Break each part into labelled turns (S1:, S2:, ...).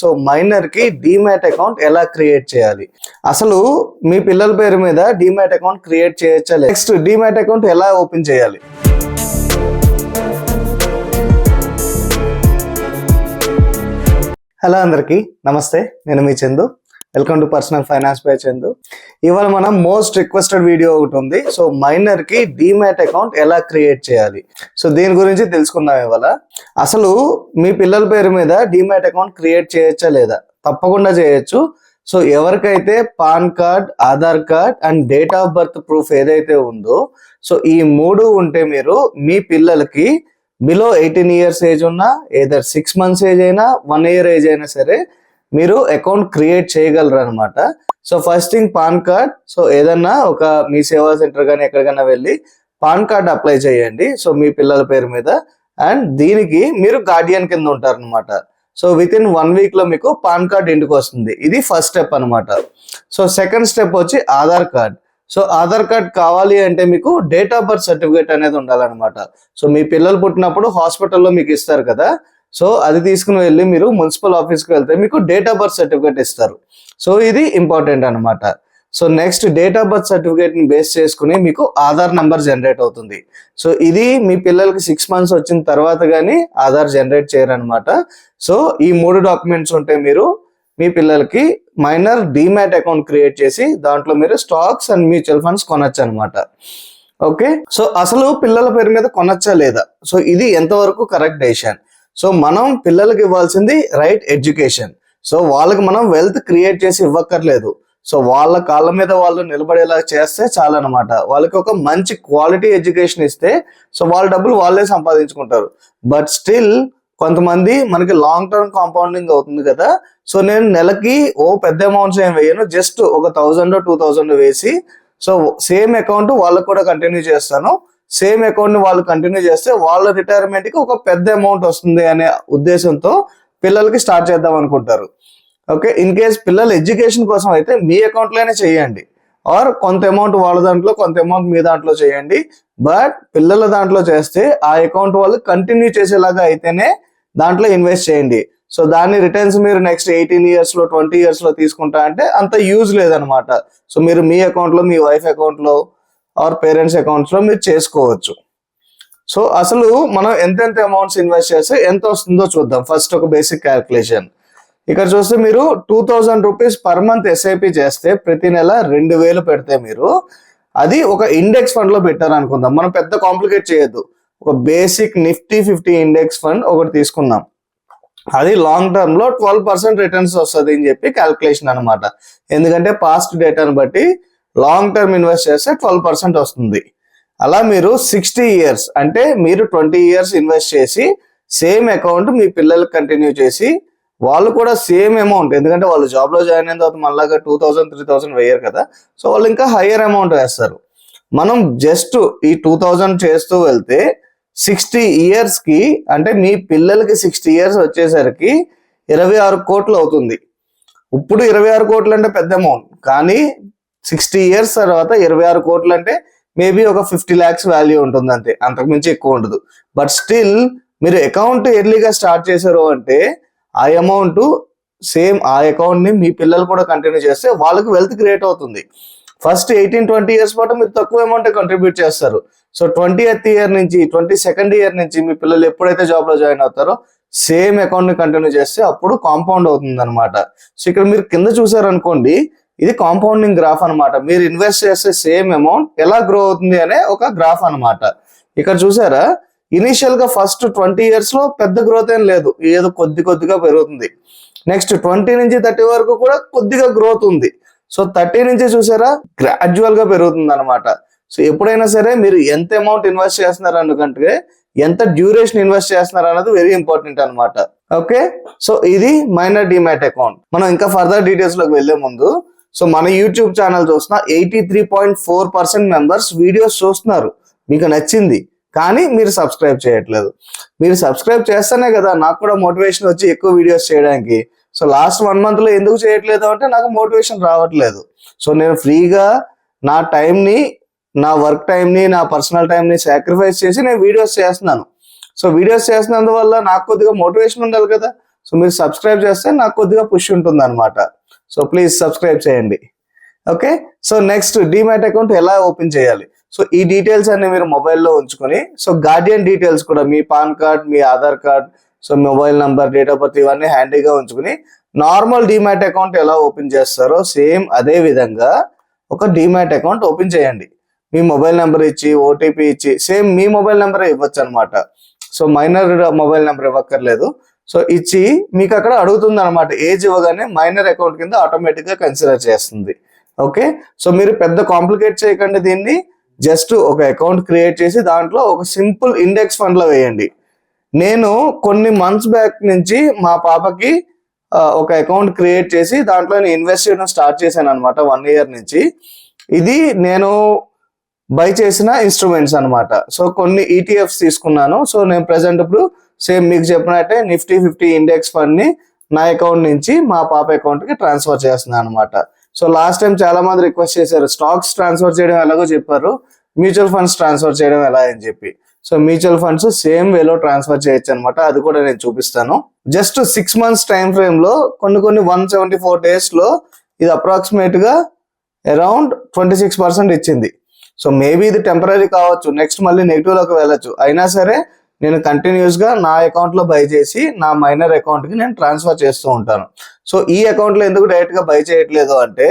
S1: So minor కి demat account ఎలా create చేయాలి, అసలు మీ పిల్లల పేరు మీద డీమ్యాట్ అకౌంట్ క్రియేట్ చేయొచ్చా, నెక్స్ట్ డీమ్యాట్ అకౌంట్ ఎలా ఓపెన్ చేయాలి. హలో అందరికి నమస్తే, నేను మీ Chandu. Welcome to personal finance by Chandu. ఇవాళ మనం మోస్ట్ రిక్వెస్టెడ్ వీడియో ఒకటి ఉంది. సో మైనర్ కి డీమ్యాట్ అకౌంట్ ఎలా క్రియేట్ చేయాలి, సో దీని గురించి తెలుసుకుందాం ఇవాళ. అసలు మీ పిల్లల పేరు మీద డీమ్యాట్ అకౌంట్ క్రియేట్ చేయొచ్చా లేదా? తప్పకుండా చేయొచ్చు. సో ఎవరికైతే pan card, Aadhaar card and date of birth proof ఏదైతే ఉందో, సో ఈ మూడు ఉంటే మీరు మీ పిల్లలకి బిలో 18 years ఏజ్ ఉన్నా, ఏదర్ 6 months ఏజ్ అయినా, 1 year ఏజ్ అయినా సరే మీరు అకౌంట్ క్రియేట్ చేయగలరు అనమాట. So first thing pan card. So ఏదన్నా ఒక మీ సేవా సెంటర్ కానీ ఎక్కడికైనా వెళ్ళి పాన్ కార్డ్ అప్లై చేయండి, సో మీ పిల్లల పేరు మీద. అండ్ దీనికి మీరు గార్డియన్ కింద ఉంటారు అనమాట. సో విత్ ఇన్ 1 week లో మీకు పాన్ కార్డ్ ఇంటికి వస్తుంది. ఇది ఫస్ట్ స్టెప్ అనమాట. సో సెకండ్ స్టెప్ వచ్చి Aadhaar card. So Aadhaar card కావాలి అంటే మీకు డేట్ ఆఫ్ బర్త్ సర్టిఫికేట్ అనేది ఉండాలన్నమాట. సో మీ పిల్లలు పుట్టినప్పుడు హాస్పిటల్లో మీకు ఇస్తారు కదా, సో అది తీసుకుని వెళ్ళి మీరు మున్సిపల్ ఆఫీస్కి వెళ్తే మీకు డేట్ ఆఫ్ బర్త్ సర్టిఫికేట్ ఇస్తారు. సో ఇది ఇంపార్టెంట్ అనమాట. So next date of birth certificate ని బేస్ చేసుకుని మీకు ఆధార్ నంబర్ జనరేట్ అవుతుంది. సో ఇది మీ పిల్లలకి 6 months వచ్చిన తర్వాత కానీ ఆధార్ జనరేట్ చేయరనమాట. సో ఈ 3 డాక్యుమెంట్స్ ఉంటే మీరు మీ పిల్లలకి మైనర్ డీమ్యాట్ అకౌంట్ క్రియేట్ చేసి దాంట్లో మీరు స్టాక్స్ అండ్ మ్యూచువల్ ఫండ్స్ కొనొచ్చు అనమాట. ఓకే, సో అసలు పిల్లల పేరు మీద కొనొచ్చా లేదా, సో ఇది ఎంతవరకు కరెక్ట్ డెసిషన్. సో మనం పిల్లలకి ఇవ్వాల్సింది రైట్ ఎడ్యుకేషన్. సో వాళ్ళకి మనం వెల్త్ క్రియేట్ చేసి ఇవ్వక్కర్లేదు. సో వాళ్ళ కాళ్ళ మీద వాళ్ళు నిలబడేలా చేస్తే చాలన్నమాట. వాళ్ళకి ఒక మంచి క్వాలిటీ ఎడ్యుకేషన్ ఇస్తే సో వాళ్ళ డబ్బులు వాళ్ళే సంపాదించుకుంటారు. బట్ స్టిల్ కొంతమంది మనకి లాంగ్ టర్మ్ కాంపౌండింగ్ అవుతుంది కదా, సో నేను నెలకి పెద్ద అమౌంట్స్ ఏం వేయను, జస్ట్ ఒక 1000 or 2000 వేసి సో సేమ్ అకౌంట్ వాళ్ళకు కూడా కంటిన్యూ చేస్తాను. సేమ్ అకౌంట్ ని వాళ్ళు కంటిన్యూ చేస్తే వాళ్ళ రిటైర్మెంట్ కి ఒక పెద్ద అమౌంట్ వస్తుంది అనే ఉద్దేశంతో పిల్లలకి స్టార్ట్ చేద్దాం అనుకుంటారు. ఓకే, ఇన్ కేస్ పిల్లల ఎడ్యుకేషన్ కోసం అయితే మీ అకౌంట్ లోనే చేయండి, ఆర్ కొంత అమౌంట్ వాళ్ళ దాంట్లో కొంత అమౌంట్ మీ దాంట్లో చేయండి. బట్ పిల్లల దాంట్లో చేస్తే ఆ అకౌంట్ వాళ్ళు కంటిన్యూ చేసేలాగా అయితేనే దాంట్లో ఇన్వెస్ట్ చేయండి. సో దాని రిటర్న్స్ మీరు నెక్స్ట్ 18 years లో 20 years లో తీసుకుంటా అంటే అంత యూజ్ లేదనమాట. సో మీరు మీ అకౌంట్ లో, మీ వైఫ్ అకౌంట్ లో ఆర్ పేరెంట్స్ అకౌంట్స్ లో మీరు చేసుకోవచ్చు. సో అసలు మనం ఎంతెంత అమౌంట్స్ ఇన్వెస్ట్ చేస్తే ఎంత వస్తుందో చూద్దాం. ఫస్ట్ ఒక బేసిక్ క్యాల్కులేషన్. ఇక్కడ చూస్తే మీరు 2000 rupees పర్ మంత్ ఎస్ఐపి చేస్తే ప్రతి నెల 2000 పెడితే మీరు అది ఒక ఇండెక్స్ ఫండ్ లో పెట్టారు అనుకుందాం. మనం పెద్ద కాంప్లికేట్ చేయొద్దు, ఒక బేసిక్ నిఫ్టీ 50 ఇండెక్స్ ఫండ్ ఒకటి తీసుకుందాం. అది లాంగ్ టర్మ్ లో 12% రిటర్న్స్ వస్తుంది అని చెప్పి క్యాల్కులేషన్ అనమాట. ఎందుకంటే పాస్ట్ డేటాను బట్టి లాంగ్ టర్మ్ ఇన్వెస్ట్ చేస్తే 12% వస్తుంది. అలా మీరు 60 years అంటే మీరు 20 years ఇన్వెస్ట్ చేసి సేమ్ అకౌంట్ మీ పిల్లలకు కంటిన్యూ చేసి వాళ్ళు కూడా సేమ్ అమౌంట్, ఎందుకంటే వాళ్ళు జాబ్ లో జాయిన్ అయిన తర్వాత మళ్ళాగా 2000, 3000 వేయరు కదా, సో వాళ్ళు ఇంకా హయ్యర్ అమౌంట్ వేస్తారు. మనం జస్ట్ ఈ 2000 చేస్తూ వెళ్తే 60 years కి అంటే మీ పిల్లలకి 60 years వచ్చేసరికి 26 కోట్లు అవుతుంది. ఇప్పుడు 26 కోట్లు అంటే పెద్ద అమౌంట్, కానీ 60 years తర్వాత 26 కోట్లు అంటే మేబీ ఒక 50 lakhs వాల్యూ ఉంటుంది అంతే, అంతకుమించి ఎక్కువ ఉండదు. బట్ స్టిల్ మీరు అకౌంట్ ఎర్లీగా స్టార్ట్ చేశారు అంటే ఆ అమౌంట్ సేమ్ ఆ అకౌంట్ ని మీ పిల్లలు కూడా కంటిన్యూ చేస్తే వాళ్ళకి వెల్త్ క్రియేట్ అవుతుంది. ఫస్ట్ 18-20 years పాటు మీరు తక్కువ అమౌంట్ కంట్రిబ్యూట్ చేస్తారు. సో 20th year నుంచి 22nd year నుంచి మీ పిల్లలు ఎప్పుడైతే జాబ్ లో జాయిన్ అవుతారో సేమ్ అకౌంట్ ని కంటిన్యూ చేస్తే అప్పుడు కాంపౌండ్ అవుతుంది అనమాట. సో ఇక్కడ మీరు కింద చూసారనుకోండి, ఇది కాంపౌండింగ్ గ్రాఫ్ అనమాట. మీరు ఇన్వెస్ట్ చేస్తే సేమ్ అమౌంట్ ఎలా గ్రో అవుతుంది అనే ఒక గ్రాఫ్ అనమాట. ఇక్కడ చూసారా, ఇనిషియల్ గా ఫస్ట్ 20 years లో పెద్ద గ్రోత్ ఏం లేదు, ఏదో కొద్దిగా పెరుగుతుంది. నెక్స్ట్ 20 నుంచి 30 వరకు కూడా కొద్దిగా గ్రోత్ ఉంది. సో 30 నుంచి చూసారా గ్రాడ్యువల్ గా పెరుగుతుంది అనమాట. సో ఎప్పుడైనా సరే మీరు ఎంత అమౌంట్ ఇన్వెస్ట్ చేస్తున్నారు అనుకంటే ఎంత డ్యూరేషన్ ఇన్వెస్ట్ చేస్తున్నారు అన్నది వెరీ ఇంపార్టెంట్ అనమాట. ఓకే, సో ఇది మైనర్ డీమ్యాట్ అకౌంట్. మనం ఇంకా ఫర్దర్ డీటెయిల్స్ లోకి వెళ్లే ముందు, సో మన యూట్యూబ్ ఛానల్ చూస్తున్న 83.4% మెంబర్స్ వీడియోస్ చూస్తున్నారు, మీకు నచ్చింది, కానీ మీరు సబ్స్క్రైబ్ చేయట్లేదు. మీరు సబ్స్క్రైబ్ చేస్తేనే కదా నాకు కూడా మోటివేషన్ వచ్చి ఎక్కువ వీడియోస్ చేయడానికి. సో లాస్ట్ 1 month లో ఎందుకు చేయట్లేదు అంటే నాకు మోటివేషన్ రావట్లేదు. సో నేను ఫ్రీగా నా టైంని, నా వర్క్ టైంని, నా పర్సనల్ టైంని సాక్రిఫైస్ చేసి నేను వీడియోస్ చేస్తున్నాను. సో వీడియోస్ చేసినందువల్ల నాకు కొద్దిగా మోటివేషన్ ఉండాలి కదా. సో మీరు సబ్స్క్రైబ్ చేస్తే నాకు కొద్దిగా పుష్ ఉంటుంది అనమాట. సో ప్లీజ్ సబ్స్క్రైబ్ చేయండి. Okay, so next demat account ఎలా ఓపెన్ చేయాలి. సో ఈ డీటెయిల్స్ అన్ని మీరు మొబైల్లో ఉంచుకొని, సో గార్డియన్ డీటెయిల్స్ కూడా మీ పాన్ కార్డ్, మీ Aadhaar card, so mobile number, date of birth ఇవన్నీ హ్యాండీగా ఉంచుకుని నార్మల్ డీమ్యాట్ అకౌంట్ ఎలా ఓపెన్ చేస్తారో సేమ్ అదే విధంగా ఒక డీమ్యాట్ అకౌంట్ ఓపెన్ చేయండి. మీ మొబైల్ నెంబర్ ఇచ్చి, ఓటీపీ ఇచ్చి, సేమ్ మీ మొబైల్ నెంబర్ ఇవ్వచ్చు అనమాట. సో మైనర్ మొబైల్ నెంబర్ ఇవ్వక్కర్లేదు. సో ఇచ్చి మీకు అక్కడ అడుగుతుంది అనమాట. ఏజ్ ఇవ్వగానే మైనర్ అకౌంట్ కింద ఆటోమేటిక్ గా కన్సిడర్ చేస్తుంది. ఓకే, సో మీరు పెద్ద కాంప్లికేట్ చేయకండి దీన్ని. జస్ట్ ఒక అకౌంట్ క్రియేట్ చేసి దాంట్లో ఒక సింపుల్ ఇండెక్స్ ఫండ్ లో వేయండి. నేను కొన్ని మంత్స్ బ్యాక్ నుంచి మా పాపకి ఒక అకౌంట్ క్రియేట్ చేసి దాంట్లో నేను ఇన్వెస్ట్ చేయడం స్టార్ట్ చేశాను అనమాట 1 year నుంచి. ఇది నేను బై చేసిన ఇన్స్ట్రుమెంట్స్ అనమాట. సో కొన్ని ఈటీఎఫ్స్ తీసుకున్నాను. సో నేను ప్రెసెంట్ ఇప్పుడు సేమ్ మీకు చెప్పినట్టే నిఫ్టీ 50 ఇండెక్స్ ఫండ్ ని నా అకౌంట్ నుంచి మా పాప అకౌంట్ కి ట్రాన్స్ఫర్ చేస్తున్నాను అనమాట. సో లాస్ట్ టైం చాలా మంది రిక్వెస్ట్ చేశారు, స్టాక్స్ ట్రాన్స్ఫర్ చేయడం ఎలాగో చెప్పారు, మ్యూచువల్ ఫండ్స్ ట్రాన్స్ఫర్ చేయడం ఎలా అని చెప్పి. సో మ్యూచువల్ ఫండ్స్ సేమ్ వేలో ట్రాన్స్ఫర్ చేయొచ్చు అనమాట. అది కూడా నేను చూపిస్తాను. జస్ట్ 6 months టైం ఫ్రేమ్ లో కొన్ని 174 days లో ఇది అప్రాక్సిమేట్ గా అరౌండ్ 26% ఇచ్చింది. సో మేబీ ఇది టెంపరీ కావచ్చు, నెక్స్ట్ మళ్ళీ నెగిటివ్ లోకి వెళ్ళొచ్చు. అయినా సరే నేను కంటిన్యూస్ గా నా అకౌంట్ లో బై చేసి నా మైనర్ అకౌంట్ కి నేను ట్రాన్స్ఫర్ చేస్తూ ఉంటాను. సో ఈ అకౌంట్ లో ఎందుకు డైరెక్ట్ గా బై చేయట్లేదు అంటే,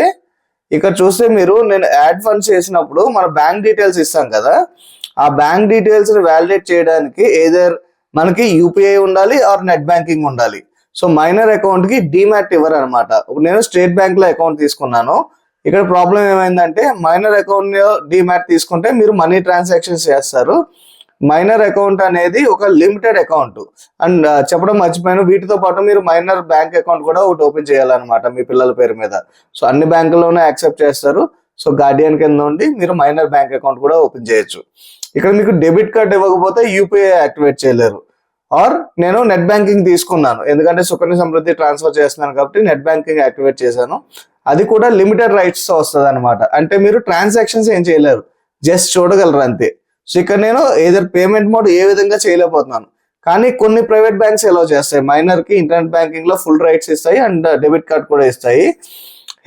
S1: ఇక్కడ చూస్తే మీరు నేను యాడ్ ఫండ్స్ చేసినప్పుడు మన బ్యాంక్ డీటెయిల్స్ ఇస్తాం కదా, ఆ బ్యాంక్ డీటెయిల్స్ ని వ్యాలిడేట్ చేయడానికి ఏదర్ మనకి యూపీఐ ఉండాలి ఆర్ నెట్ బ్యాంకింగ్ ఉండాలి. సో మైనర్ అకౌంట్ కి డీమ్యాట్ ఇవ్వరు అనమాట. నేను స్టేట్ బ్యాంక్ లో అకౌంట్ తీసుకున్నాను. ఇక్కడ ప్రాబ్లం ఏమైందంటే, మైనర్ అకౌంట్ డీమ్యాట్ తీసుకుంటే మీరు మనీ ట్రాన్సాక్షన్స్ చేస్తారు. మైనర్ అకౌంట్ అనేది ఒక లిమిటెడ్ అకౌంట్. అండ్ చెప్పడం మర్చిపోయాను, వీటితో పాటు మీరు మైనర్ బ్యాంక్ అకౌంట్ కూడా ఒకటి ఓపెన్ చేయాలన్నమాట మీ పిల్లల పేరు మీద. సో అన్ని బ్యాంకుల్లోనే యాక్సెప్ట్ చేస్తారు. సో గార్డియన్ కింద నుండి మీరు మైనర్ బ్యాంక్ అకౌంట్ కూడా ఓపెన్ చేయొచ్చు. ఇక్కడ మీకు డెబిట్ కార్డ్ ఇవ్వకపోతే యూపీఐ యాక్టివేట్ చేయలేరు. ఆర్ నేను నెట్ బ్యాంకింగ్ తీసుకున్నాను, ఎందుకంటే సుకన్య సమృద్ధి ట్రాన్స్ఫర్ చేస్తున్నాను కాబట్టి నెట్ బ్యాంకింగ్ యాక్టివేట్ చేశాను. అది కూడా లిమిటెడ్ రైట్స్ తో వస్తుంది అనమాట. అంటే మీరు ట్రాన్సాక్షన్స్ ఏం చేయలేరు, జస్ట్ చూడగలరు అంతే. సో ఇక్కడ నేను ఏదర్ పేమెంట్ మోడ్ ఏ విధంగా చేయలేకపోతున్నాను. కానీ కొన్ని ప్రైవేట్ బ్యాంక్స్ ఎలా చేస్తాయి, మైనర్ కి ఇంటర్నెట్ బ్యాంకింగ్ లో ఫుల్ రైట్స్ ఇస్తాయి అండ్ డెబిట్ కార్డ్ కూడా ఇస్తాయి.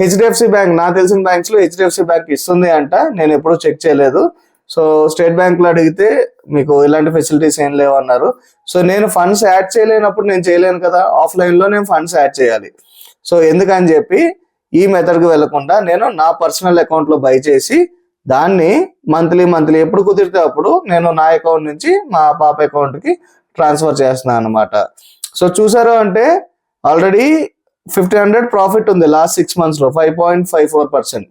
S1: హెచ్డిఎఫ్సి బ్యాంక్, నాకు తెలిసిన బ్యాంక్స్ లో హెచ్డిఎఫ్సి బ్యాంక్ ఇస్తుంది అంట, నేను ఎప్పుడూ చెక్ చేయలేదు. సో స్టేట్ బ్యాంక్ లో అడిగితే మీకు ఇలాంటి ఫెసిలిటీస్ ఏం లేవు అన్నారు. సో నేను ఫండ్స్ యాడ్ చేయలేనప్పుడు నేను చేయలేను కదా, ఆఫ్లైన్ లో నేను ఫండ్స్ యాడ్ చేయాలి. సో ఎందుకని చెప్పి ఈ మెథడ్ కి వెళ్లకుండా నేను నా పర్సనల్ అకౌంట్ లో బై చేసి దాన్ని మంత్లీ ఎప్పుడు కుదిరితే అప్పుడు నేను నా అకౌంట్ నుంచి మా పాప అకౌంట్ కి ట్రాన్స్ఫర్ చేస్తున్నాను అనమాట. సో చూసారు అంటే ఆల్రెడీ 1500 ప్రాఫిట్ ఉంది లాస్ట్ 6 months లో, 5.54%.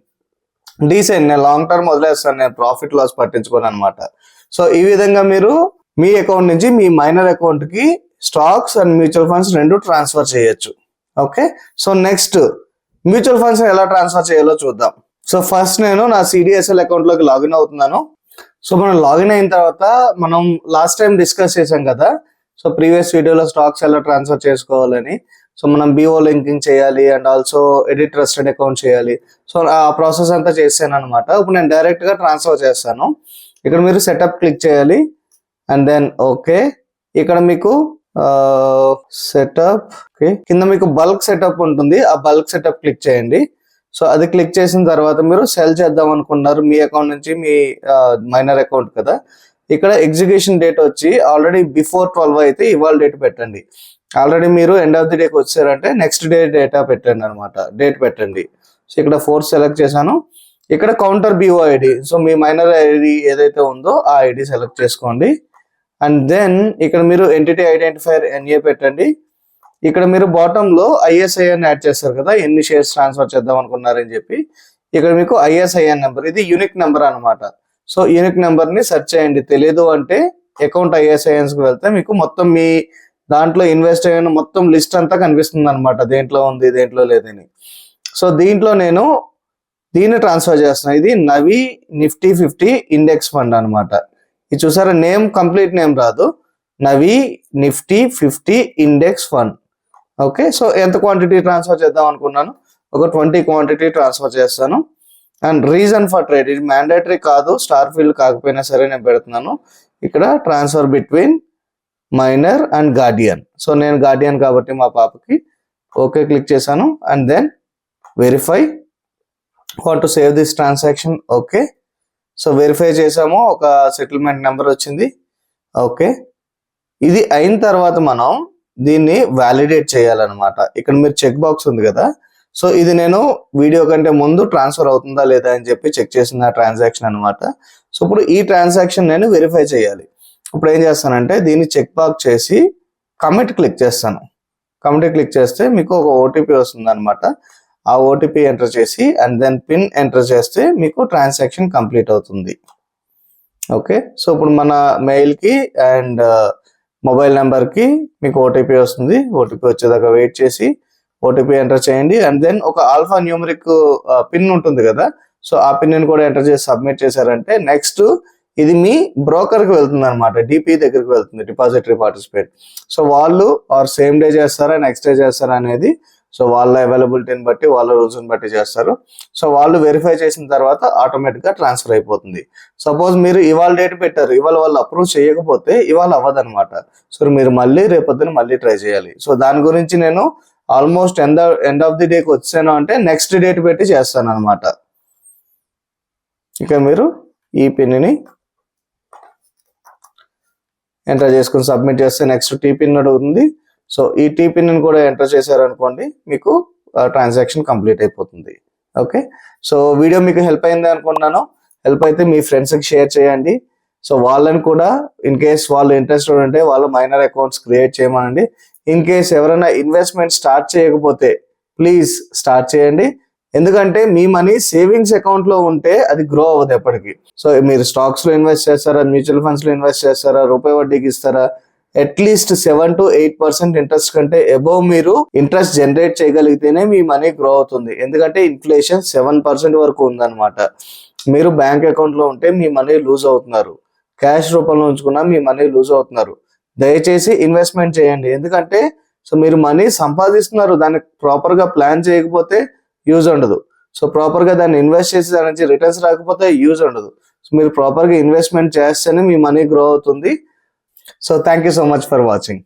S1: డీసెంట్. నేను లాంగ్ టర్మ్ వదిలేస్తాను, నేను ప్రాఫిట్ లాస్ పట్టించుకోను అనమాట. సో ఈ విధంగా మీరు మీ అకౌంట్ నుంచి మీ మైనర్ అకౌంట్ కి స్టాక్స్ అండ్ మ్యూచువల్ ఫండ్స్ రెండు ట్రాన్స్ఫర్ చేయొచ్చు. Okay, so next mutual funds ఎలా ట్రాన్స్ఫర్ చేయాలో చూద్దాం. సో ఫస్ట్ నేను నా సిడిఎస్ఎల్ అకౌంట్ లోకి లాగిన్ అవుతున్నాను. సో మనం లాగిన్ అయిన తర్వాత మనం లాస్ట్ టైం డిస్కస్ చేసాం కదా, సో ప్రీవియస్ వీడియోలో స్టాక్స్ ఎలా ట్రాన్స్ఫర్ చేసుకోవాలని. సో మనం బిఓ లింకింగ్ చేయాలి and also edit trusted account చేయాలి. సో ఆ ప్రాసెస్ అంతా చేశాను అనమాట. ఇప్పుడు నేను డైరెక్ట్ గా ట్రాన్స్ఫర్ చేస్తాను. ఇక్కడ మీరు సెటప్ క్లిక్ చేయాలి అండ్ దెన్ ఓకే. ఇక్కడ మీకు సెటప్, ఓకే, కింద మీకు బల్క్ సెటప్ ఉంటుంది, ఆ బల్క్ సెటప్ క్లిక్ చేయండి. సో అది క్లిక్ చేసిన తర్వాత మీరు సెల్ చేద్దాం అనుకున్నారు మీ అకౌంట్ నుంచి మీ మైనర్ అకౌంట్ కదా. ఇక్కడ ఎగ్జిక్యూషన్ డేట్ వచ్చి ఆల్రెడీ బిఫోర్ 12 అయితే ఇవాళ డేట్ పెట్టండి. ఆల్రెడీ మీరు ఎండ్ ఆఫ్ ది డేకి వచ్చారంటే నెక్స్ట్ డే డేటా పెట్టండి అనమాట, డేట్ పెట్టండి. సో ఇక్కడ 4 సెలెక్ట్ చేశాను. ఇక్కడ కౌంటర్ బిఓ ఐడి, సో మీ మైనర్ ఐడి ఏదైతే ఉందో ఆ ఐడి సెలెక్ట్ చేసుకోండి. అండ్ దెన్ ఇక్కడ మీరు ఎంటిటీ ఐడెంటిఫైర్ ఎన్ఏ పెట్టండి. ఇక్కడ మీరు బాటమ్ లో ఐఎస్ఐఎన్ యాడ్ చేస్తారు కదా, ఎన్ని షేర్స్ ట్రాన్స్ఫర్ చేద్దాం అనుకున్నారని చెప్పి. ఇక్కడ మీకు ఐఎస్ఐఎన్ నెంబర్, ఇది యూనిక్ నెంబర్ అనమాట. సో యూనిక్ నెంబర్ ని సెర్చ్ చేయండి. తెలియదు అంటే అకౌంట్ ఐఎస్ఐఎన్స్ కి వెళ్తే మీకు మొత్తం మీ దాంట్లో ఇన్వెస్ట్ అయిన మొత్తం లిస్ట్ అంతా కనిపిస్తుంది అనమాట, దేంట్లో ఉంది దేంట్లో లేదని. సో దీంట్లో నేను దీన్ని ట్రాన్స్ఫర్ చేస్తున్నాను. ఇది నవి నిఫ్టీ 50 ఇండెక్స్ ఫండ్ అనమాట. ఇది చూసారా, నేమ్ కంప్లీట్ నేమ్ రాదు, Navi Nifty 50 index fund. Okay, so ఎంత క్వాంటిటీ ట్రాన్స్ఫర్ చేద్దాం అనుకున్నాను, ఒక 20 క్వాంటిటీ ట్రాన్స్ఫర్ చేస్తాను. అండ్ రీజన్ ఫర్ ట్రేడ్, ఇది మ్యాండేటరీ కాదు, స్టార్ ఫీల్డ్ కాకపోయినా సరే నేను పెడుతున్నాను. ఇక్కడ transfer between minor and guardian. So నేను గార్డియన్ కాబట్టి మా పాపకి ఓకే క్లిక్ చేశాను. And then verify, want to save this transaction. Okay, so verify చేసాము, ఒక సెటిల్మెంట్ నెంబర్ వచ్చింది. ఓకే, ఇది అయిన తర్వాత మనం దీన్ని వ్యాలిడేట్ చేయాలన్నమాట. ఇక్కడ మీరు చెక్ బాక్స్ ఉంది కదా, సో ఇది నేను వీడియో కంటే ముందు ట్రాన్స్ఫర్ అవుతుందా లేదా అని చెప్పి చెక్ చేసిన ట్రాన్సాక్షన్ అనమాట. సో ఇప్పుడు ఈ ట్రాన్సాక్షన్ నేను వెరిఫై చేయాలి. ఇప్పుడు ఏం చేస్తానంటే దీన్ని చెక్ బాక్స్ చేసి కమిట్ క్లిక్ చేస్తాను. కమిట్ క్లిక్ చేస్తే మీకు ఒక ఓటీపీ వస్తుంది అనమాట. ఆ ఓటీపీ ఎంటర్ చేసి అండ్ దెన్ పిన్ ఎంటర్ చేస్తే మీకు ట్రాన్సాక్షన్ కంప్లీట్ అవుతుంది. ఓకే, సో ఇప్పుడు మన మెయిల్కి అండ్ మొబైల్ నెంబర్కి మీకు ఓటీపీ వస్తుంది. ఓటీపీ వచ్చేదాకా వెయిట్ చేసి ఓటీపీ ఎంటర్ చేయండి. అండ్ దెన్ ఒక ఆల్ఫా న్యూమరిక్ పిన్ ఉంటుంది కదా, సో ఆ పిన్ని కూడా ఎంటర్ చేసి సబ్మిట్ చేశారంటే నెక్స్ట్ ఇది మీ బ్రోకర్కి వెళ్తుంది అనమాట. డిపి దగ్గరికి వెళ్తుంది, డిపాజిటరీ పార్టిసిపేట్. సో వాళ్ళు ఆర్ సేమ్ డే చేస్తారా నెక్స్ట్ డే చేస్తారా అనేది సో వాళ్ళ అవైలబిలిటీని బట్టి వాళ్ళ రూల్స్ని బట్టి చేస్తారు. సో వాళ్ళు వెరిఫై చేసిన తర్వాత ఆటోమేటిక్గా ట్రాన్స్ఫర్ అయిపోతుంది. సపోజ్ మీరు ఇవాళ డేట్ పెట్టారు, ఇవాళ వాళ్ళు అప్రూవ్ చేయకపోతే ఇవాళ అవ్వదనమాట. సో మీరు మళ్ళీ రేపొద్దున మళ్ళీ ట్రై చేయాలి. సో దాని గురించి నేను ఆల్మోస్ట్ ఎండ్ ఆఫ్ ది డేకి వచ్చాను అంటే నెక్స్ట్ డేట్ పెట్టి చేస్తాను అనమాట. ఇక మీరు ఈ పిన్ని ఎంటర్ చేసుకుని సబ్మిట్ చేస్తే నెక్స్ట్ టీ పిన్ అడుగుతుంది. సో ఈ టీ పిన్ కూడా ఎంటర్ చేశారనుకోండి మీకు ట్రాన్సాక్షన్ కంప్లీట్ అయిపోతుంది. ఓకే, సో వీడియో మీకు హెల్ప్ అయింది అనుకుంటున్నాను. హెల్ప్ అయితే మీ ఫ్రెండ్స్కి షేర్ చేయండి. సో వాళ్ళని కూడా ఇన్ కేస్ వాళ్ళు ఇంట్రెస్టెడ్ ఉంటే వాళ్ళు మైనర్ అకౌంట్స్ క్రియేట్ చేయమనండి. ఇన్ కేస్ ఎవరైనా ఇన్వెస్ట్మెంట్ స్టార్ట్ చేయకపోతే ప్లీజ్ స్టార్ట్ చేయండి. ఎందుకంటే మీ మనీ సేవింగ్స్ అకౌంట్ లో ఉంటే అది గ్రో అవ్వదు ఎప్పటికీ. సో మీరు స్టాక్స్ లో ఇన్వెస్ట్ చేస్తారా, మ్యూచువల్ ఫండ్స్ లో ఇన్వెస్ట్ చేస్తారా, రూపాయి వడ్డీకి ఇస్తారా, అట్లీస్ట్ 7 to 8% ఇంట్రెస్ట్ కంటే అబోవ్ మీరు ఇంట్రెస్ట్ జనరేట్ చేయగలిగితేనే మీ మనీ గ్రో అవుతుంది. ఎందుకంటే ఇన్ఫ్లేషన్ 7% వరకు ఉందన్నమాట. మీరు బ్యాంక్ అకౌంట్ లో ఉంటే మీ మనీ లూజ్ అవుతున్నారు, క్యాష్ రూపంలో ఉంచుకున్నా మీ మనీ లూజ్ అవుతున్నారు. దయచేసి ఇన్వెస్ట్మెంట్ చేయండి. ఎందుకంటే సో మీరు మనీ సంపాదిస్తున్నారు, దాన్ని ప్రాపర్ గా ప్లాన్ చేయకపోతే యూజ్ ఉండదు. సో ప్రాపర్ గా దాన్ని ఇన్వెస్ట్ చేసి దాని నుంచి రిటర్న్స్ రాకపోతే యూజ్ ఉండదు. సో మీరు ప్రాపర్ గా ఇన్వెస్ట్మెంట్ చేస్తేనే మీ మనీ గ్రో అవుతుంది. So thank you so much for watching.